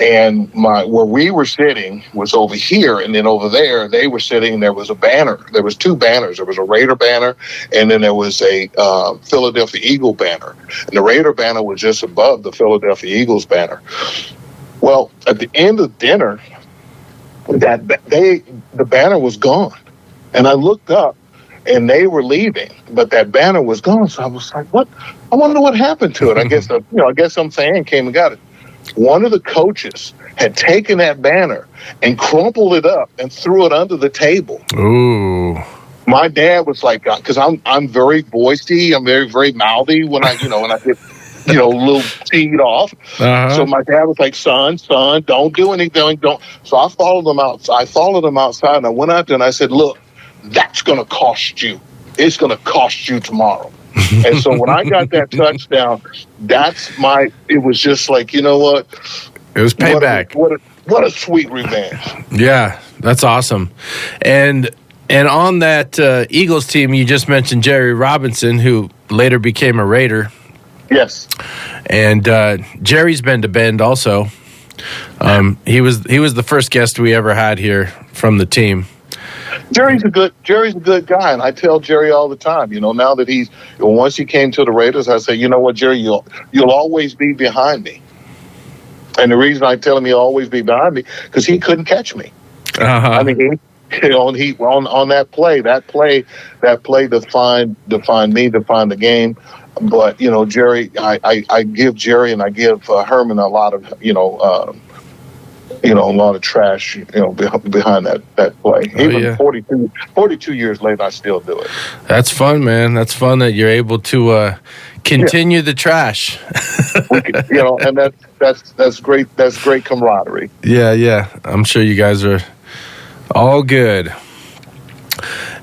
And where we were sitting was over here, and then over there they were sitting. There was a banner. There was 2 banners. There was a Raider banner, and then there was a Philadelphia Eagle banner. And the Raider banner was just above the Philadelphia Eagles banner. Well, at the end of dinner, the banner was gone. And I looked up, and they were leaving, but that banner was gone. So I was like, "What? I wonder what happened to it." I guess some fan came and got it. One of the coaches had taken that banner and crumpled it up and threw it under the table. Ooh. My dad was like, because I'm very boisterous, I'm very mouthy when I get a little teed off. Uh-huh. So my dad was like, son, don't do anything, don't. So I followed them outside, and I went out there and I said, look, that's going to cost you. It's going to cost you tomorrow. And so when I got that touchdown, it was just like, you know what? It was payback. What a sweet revenge. Yeah, that's awesome. And on that Eagles team, you just mentioned Jerry Robinson, who later became a Raider. Yes. And Jerry's been to Bend also. He was the first guest we ever had here from the team. Jerry's a good guy, and I tell Jerry all the time. Now that once he came to the Raiders, I say, you know what, Jerry, you'll always be behind me. And the reason I tell him he'll always be behind me because he couldn't catch me. Uh-huh. I mean, on that play defined me, defined the game. But Jerry, I give Jerry and I give Herman a lot of a lot of trash, behind that play. Even 42 years later, I still do it. That's fun, man. That's fun that you're able to continue the trash. And that's great. That's great camaraderie. Yeah. I'm sure you guys are all good.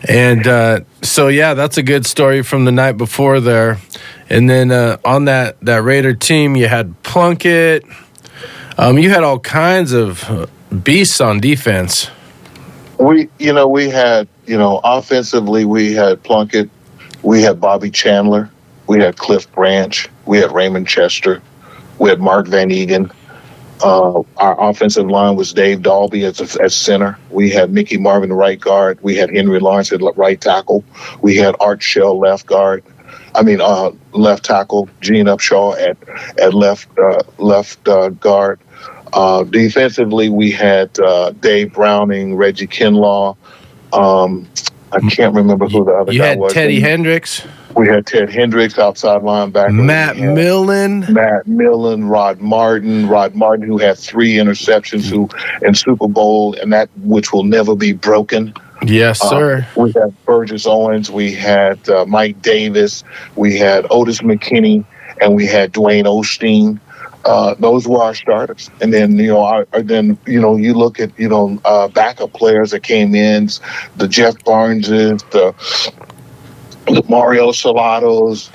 And so, yeah, that's a good story from the night before there. And then on that Raider team, you had Plunkett. You had all kinds of beasts on defense. We had, offensively, we had Plunkett, we had Bobby Chandler, we had Cliff Branch, we had Raymond Chester, we had Mark Van Egan. Our offensive line was Dave Dalby as center. We had Mickey Marvin right guard. We had Henry Lawrence at right tackle. We had Art Shell left tackle. Gene Upshaw at left guard. Defensively, we had Dave Browning, Reggie Kinlaw. I can't remember who the other guy was. You had Teddy Hendricks. We had Ted Hendricks, outside linebacker. Matt Millen, Rod Martin, who had 3 interceptions in Super Bowl, and that which will never be broken. Yes, sir. We had Burgess Owens, we had Mike Davis, we had Otis McKinney, and we had Dwayne Osteen. Those were our starters, and then you look at backup players that came in, the Jeff Barneses, the Mario Salados,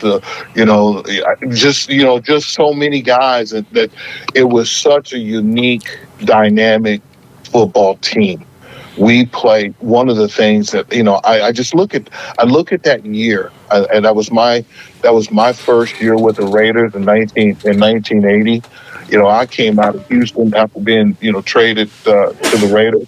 just so many guys that it was such a unique, dynamic football team. We played one of the things that I look at that year, and that was my first year with the Raiders in 1980. I came out of Houston after being traded to the Raiders,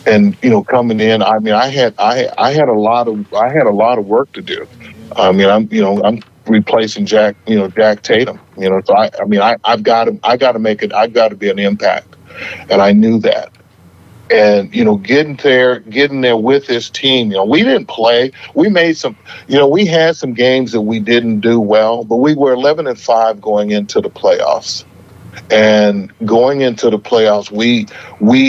and coming in. I mean, I had a lot of work to do. I mean, I'm replacing Jack Tatum. So I've got to make it. I've got to be an impact, and I knew that. And getting there with this team, we didn't play. We made some, we had some games that we didn't do well, but we were 11-5 going into the playoffs. And going into the playoffs, we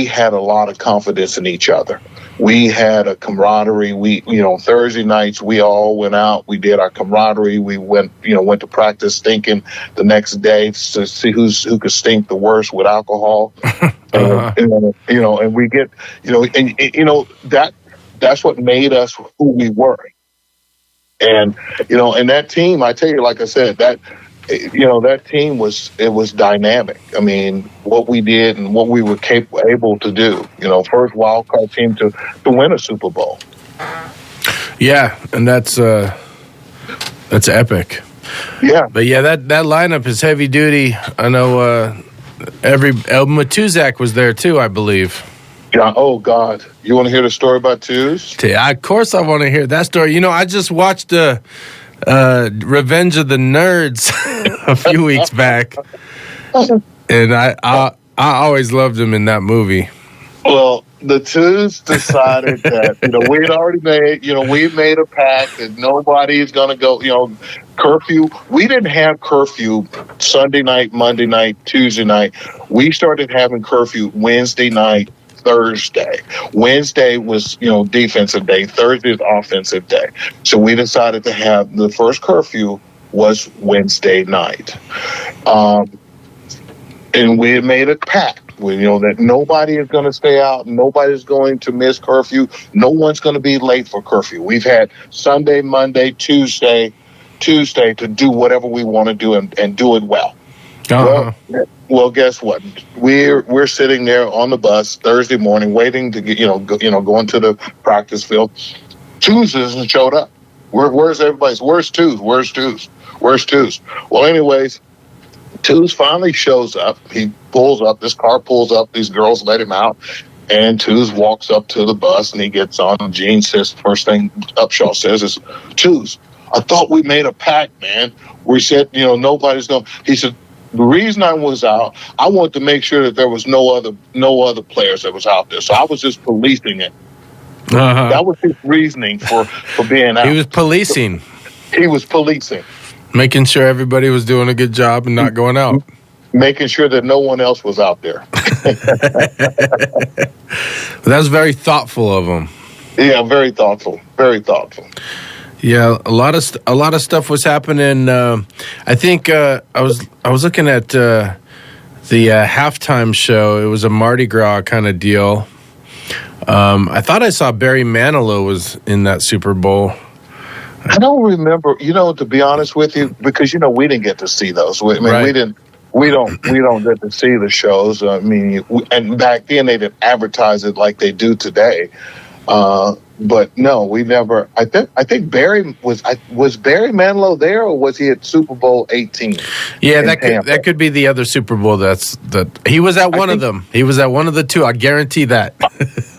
had a lot of confidence in each other. We had a camaraderie. Thursday nights we all went out. We did our camaraderie. We went to practice stinking the next day to see who could stink the worst with alcohol. And we get that's what made us who we were. And and that team, I tell you, like I said, that team was dynamic. I mean, what we did and what we were able to do. First wild card team to win a Super Bowl. Yeah, and that's epic. Yeah, but yeah, that lineup is heavy duty. I know Matuzak was there too, I believe. Yeah. Oh God, you want to hear the story about Tuz? Of course, I want to hear that story. I just watched Revenge of the Nerds a few weeks back, and I always loved him in that movie. Well, the twos decided that, we had already we made a pact that nobody's going to go, curfew. We didn't have curfew Sunday night, Monday night, Tuesday night. We started having curfew Wednesday night, Thursday. Wednesday was, defensive day. Thursday is offensive day. So we decided to have the first curfew was Wednesday night. And we had made a pact. That nobody is going to stay out. Nobody's going to miss curfew. No one's going to be late for curfew. We've had Sunday, Monday, Tuesday to do whatever we want to do and do it well. Uh-huh. Well, guess what? We're sitting there on the bus Thursday morning, waiting to get go into the practice field. Twos hasn't showed up. Where's everybody's? Where's Twos? Well, anyways, Twos finally shows up. He pulls up. This car pulls up. These girls let him out. And Twos walks up to the bus and he gets on. And Gene says, first thing Upshaw says is, Twos, I thought we made a pact, man. We said, nobody's going. He said, the reason I was out, I wanted to make sure that there was no other players that was out there. So I was just policing it. Uh-huh. That was his reasoning for being out. He was policing. Making sure everybody was doing a good job and not going out. Making sure that no one else was out there. That was very thoughtful of him. Yeah, very thoughtful. Very thoughtful. Yeah, a lot of stuff was happening. I think I was looking at the halftime show. It was a Mardi Gras kind of deal. I thought I saw Barry Manilow was in that Super Bowl. I don't remember, to be honest with you, because we didn't get to see those. I mean, right. we don't get to see the shows. I mean, and back then they didn't advertise it like they do today. But no, we never. I think Barry was Barry Manilow there, or was he at Super Bowl 18? Yeah, that could be the other Super Bowl. He was at one of them. He was at one of the two. I guarantee that.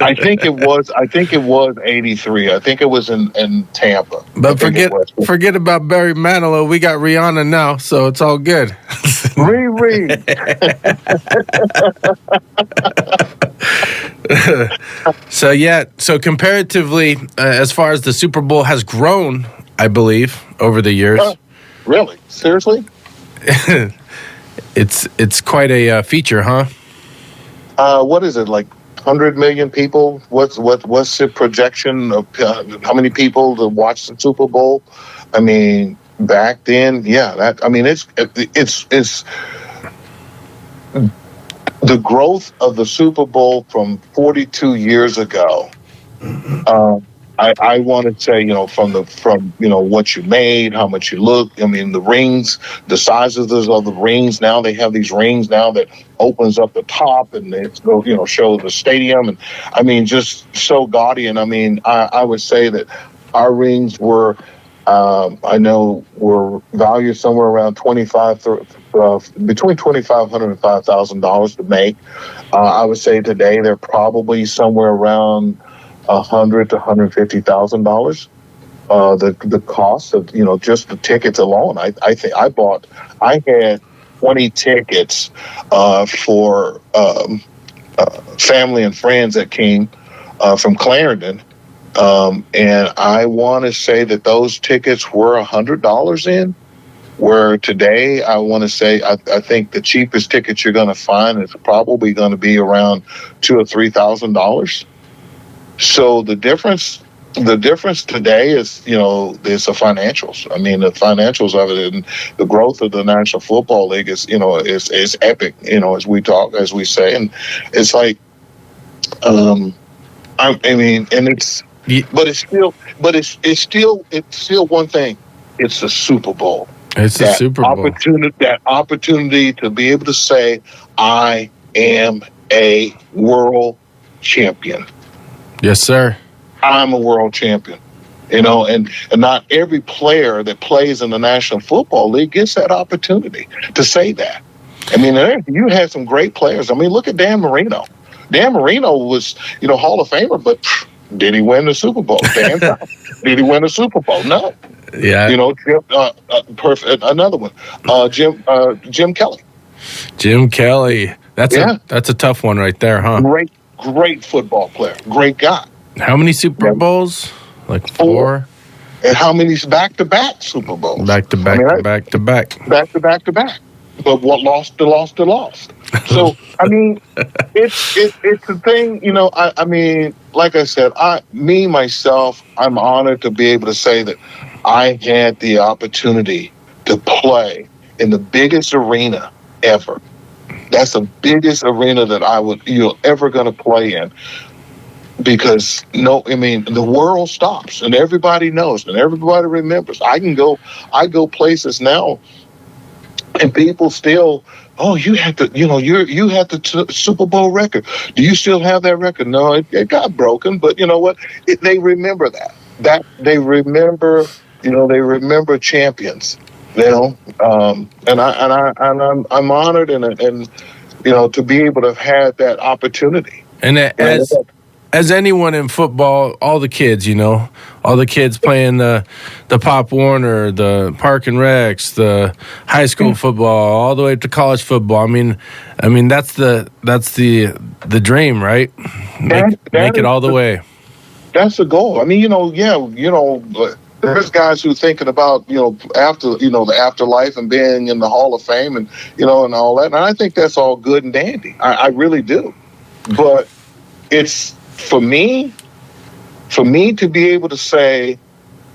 I think it was 83. I think it was in Tampa. But forget about Barry Manilow. We got Rihanna now, so it's all good. Riri. So comparatively, as far as the Super Bowl has grown, I believe, over the years. Really? Seriously? It's quite a feature, huh? What is it, like 100 million people? What's the projection of how many people to watch the Super Bowl? I mean, back then, yeah. It's the growth of the Super Bowl from 42 years ago. I want to say, from what you made, how much you look. I mean, the rings, the sizes of the rings. Now they have these rings now that opens up the top and it's show the stadium, and I mean, just so gaudy. And I mean, I would say that our rings were, I know, were valued somewhere around between $2,500 and $5,000 to make. I would say today they're probably somewhere around $100,000 to $150,000. The cost of just the tickets alone. I had 20 tickets for family and friends that came from Clarendon. And I want to say that those tickets were $100 in, where today I want to say I think the cheapest ticket you're going to find is probably going to be around $2,000 or $3,000. So the difference today is, is the financials. I mean, the financials of it and the growth of the National Football League is epic, as we say. And it's like, and it's still one thing. It's the Super Bowl. It's the Super Bowl. That opportunity to be able to say, I am a world champion. Yes, sir. I'm a world champion. And not every player that plays in the National Football League gets that opportunity to say that. I mean, you had some great players. I mean, look at Dan Marino. Dan Marino was, Hall of Famer, but did he win the Super Bowl? Did he win the Super Bowl? No. Yeah. Perfect. Another one. Jim Kelly. Jim Kelly. That's a tough one right there, huh? great football player, great guy. How many Super Bowls? Like 4. And how many back-to-back Super Bowls? Back-to-back. But what lost. So, I mean, it's a thing, you know, I mean, like I said, myself, I'm honored to be able to say that I had the opportunity to play in the biggest arena ever. That's the biggest arena that you're ever going to play in. Because the world stops and everybody knows and everybody remembers. I go places now, and people still, you had you had the Super Bowl record. Do you still have that record? No, it got broken, but you know what? They remember that they remember, they remember champions. And I'm honored and to be able to have had that opportunity. And as anyone in football, all the kids, all the kids playing the Pop Warner, the Park and Recs, the high school football, all the way to college football. I mean that's the dream, right? Make it all the way. That's the goal. I mean, there's guys who thinking about, after, the afterlife and being in the Hall of Fame and, and all that. And I think that's all good and dandy. I really do. But it's, for me to be able to say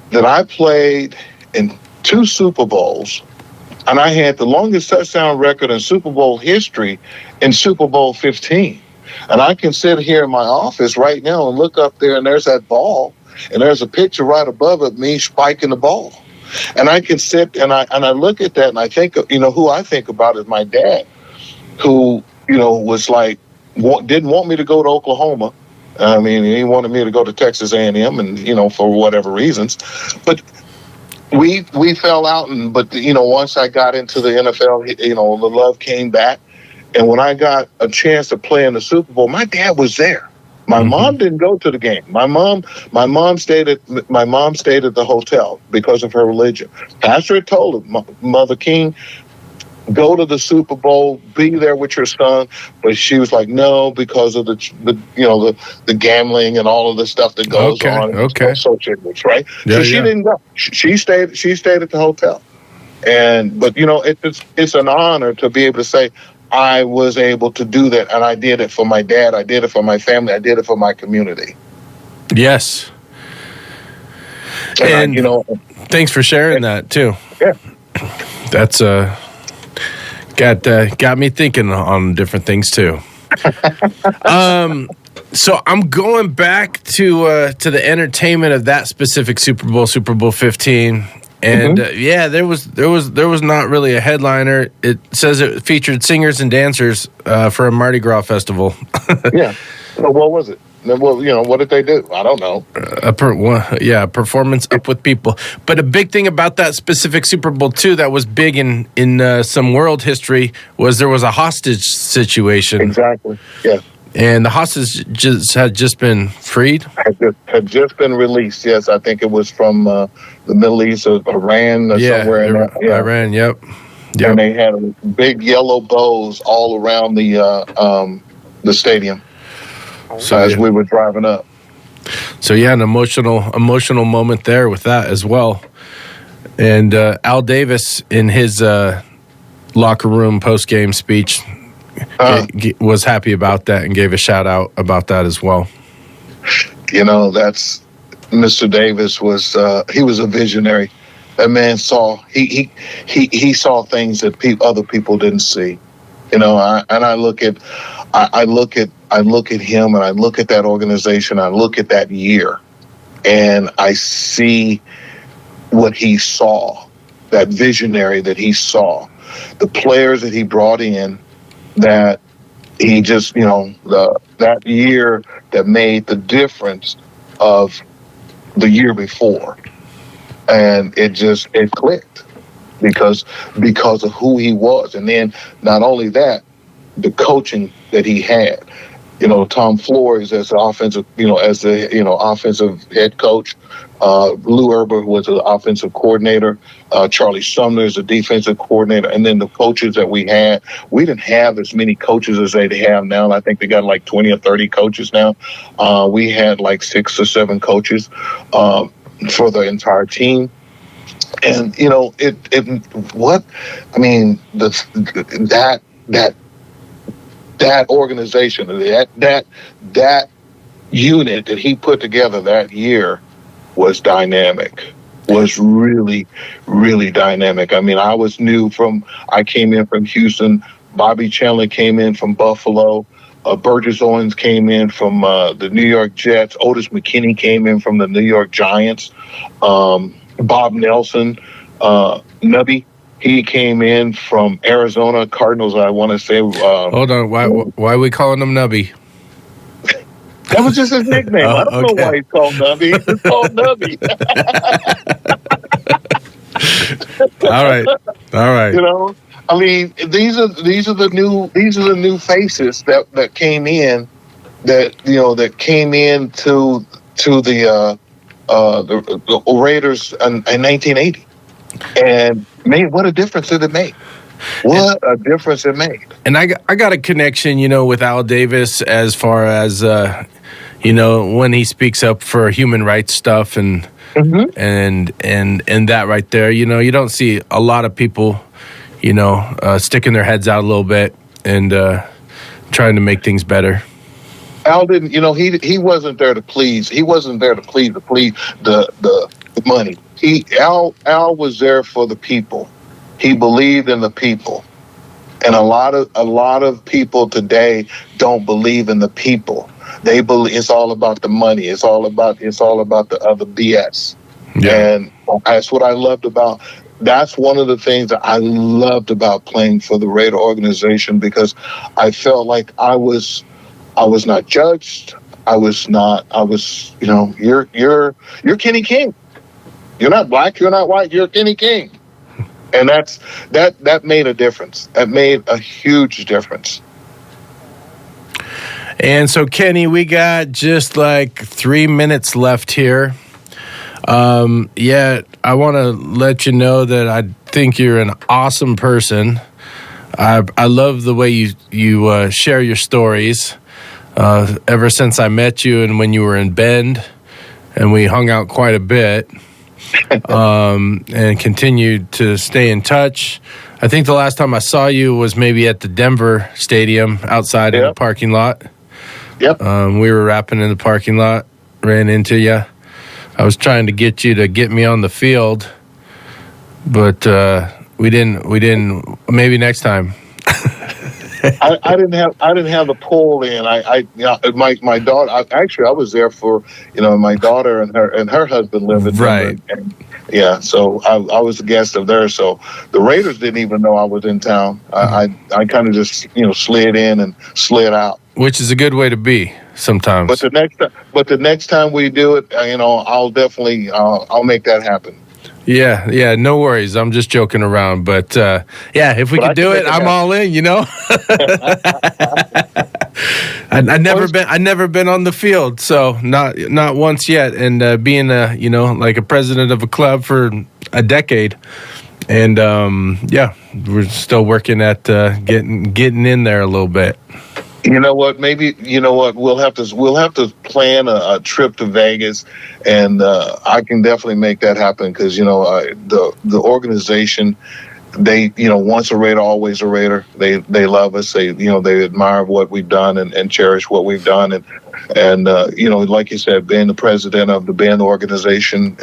that I played in 2 Super Bowls and I had the longest touchdown record in Super Bowl history in Super Bowl 15. And I can sit here in my office right now and look up there and there's that ball and there's a picture right above it, me spiking the ball. And I can sit and I look at that and I think, who I think about is my dad, who, was like, didn't want me to go to Oklahoma. I mean, he wanted me to go to Texas A&M and, for whatever reasons. But we fell out. But once I got into the NFL, the love came back. And when I got a chance to play in the Super Bowl, my dad was there. My mom didn't go to the game. My mom stayed at the hotel because of her religion. Pastor had told her, Mother King, go to the Super Bowl, be there with your son. But she was like, no, because of the gambling and all of the stuff that goes on. Okay. Associated with, right? Yeah, so she didn't go. She stayed at the hotel. But it's an honor to be able to say I was able to do that, and I did it for my dad. I did it for my family. I did it for my community. Yes. And thanks for sharing that too. Yeah. That's got me thinking on different things too. So I'm going back to the entertainment of that specific Super Bowl 15. And there was not really a headliner. It says it featured singers and dancers for a Mardi Gras festival. Yeah. Well, what was it? Well, what did they do? I don't know. A performance up with people. But a big thing about that specific Super Bowl too that was big in some world history was there was a hostage situation. Exactly. Yeah. And the hostages had just been freed? Had just been released, yes. I think it was from the Middle East or Iran or somewhere in there. Yeah. Iran, yep. And they had big yellow bows all around the stadium as we were driving up. So, an emotional moment there with that as well. And Al Davis, in his locker room post-game speech, was happy about that and gave a shout out about that as well. That's Mr. Davis he was a visionary. That man saw he saw things that other people didn't see. I look at him and I look at that organization. I look at that year, and I see what he saw. That visionary that he saw, the players that he brought in. That he just, that year that made the difference of the year before. And it clicked because of who he was. And then not only that, the coaching that he had. Tom Flores as the offensive, offensive head coach. Lou Erber was the offensive coordinator. Charlie Sumner is the defensive coordinator. And then the coaches that we had, we didn't have as many coaches as they have now. I think they got like 20 or 30 coaches now. We had like 6 or 7 coaches for the entire team. And, that organization, that unit that he put together that year was dynamic, was really, really dynamic. I mean, I came in from Houston. Bobby Chandler came in from Buffalo. Burgess Owens came in from the New York Jets. Otis McKinney came in from the New York Giants. Bob Nelson, Nubby, he came in from Arizona Cardinals, I want to say. Hold on. Why are we calling him Nubby? That was just his nickname. I don't know why he's called Nubby. It's called Nubby. All right. I mean, these are the new faces that came in, that came in to the Raiders in 1980, and man, what a difference did it make! What a difference it made! And I got a connection, with Al Davis as far as when he speaks up for human rights stuff and and that right there. You don't see a lot of people, sticking their heads out a little bit and trying to make things better. Al didn't, he wasn't there to please. He wasn't there to please the money. Al was there for the people. He believed in the people, and a lot of people today don't believe in the people. They believe it's all about the money. It's all about the other BS. Yeah. And that's what I loved about. That's one of the things that I loved about playing for the Raider organization, because I felt like I was not judged. You're Kenny King. You're not black, you're not white, you're Kenny King. And that made a difference. That made a huge difference. And so, Kenny, we got just like 3 minutes left here. I want to let you know that I think you're an awesome person. I love the way you share your stories. Ever since I met you and when you were in Bend, and we hung out quite a bit, and continued to stay in touch. I think the last time I saw you was maybe at the Denver Stadium outside in the parking lot. Yep. We were rapping in the parking lot, ran into you. I was trying to get you to get me on the field, but we didn't. Maybe next time. I didn't have the pull in. My daughter. I was there for my daughter and her husband live in right. And, so I was a guest of theirs. So the Raiders didn't even know I was in town. I kind of just slid in and slid out. Which is a good way to be sometimes. But the next time we do it, I'll definitely I'll make that happen. Yeah, no worries. I'm just joking around, but if we could do it, I'm all in. I never been on the field, so not once yet. And being like a president of a club for a decade, and we're still working at getting in there a little bit. You know what? Maybe we'll have to plan a trip to Vegas, and I can definitely make that happen, because the organization, they once a Raider, always a Raider. They love us. They admire what we've done and cherish what we've done, and like you said, being the president of the band organization,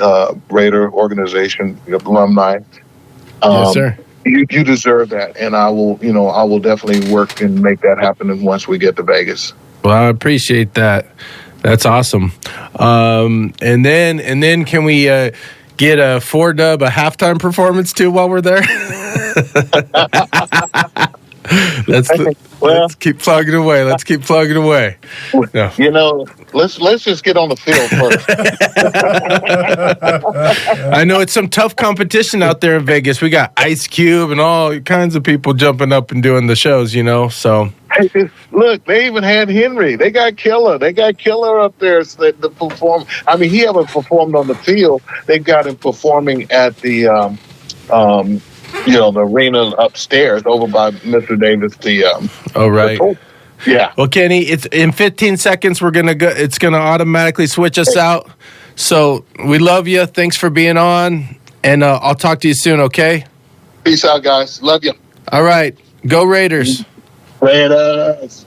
Raider organization, alumni. Yes, sir. You deserve that, and I will definitely work and make that happen once we get to Vegas. Well, I appreciate that. That's awesome. And then can we get a 4-dub, a halftime performance too while we're there? Let's keep plugging away. No. Let's just get on the field first. I know it's some tough competition out there in Vegas. We got Ice Cube and all kinds of people jumping up and doing the shows, so. Look, they even had Henry. They got Killer. They got Killer up there to perform. I mean, he haven't performed on the field. They've got him performing at the, the arena upstairs over by Mr. Davis. Right. Yeah. Well, Kenny, it's in 15 seconds. We're gonna go. It's gonna automatically switch us out. So we love you. Thanks for being on, and I'll talk to you soon. Okay. Peace out, guys. Love you. All right. Go Raiders. Raiders.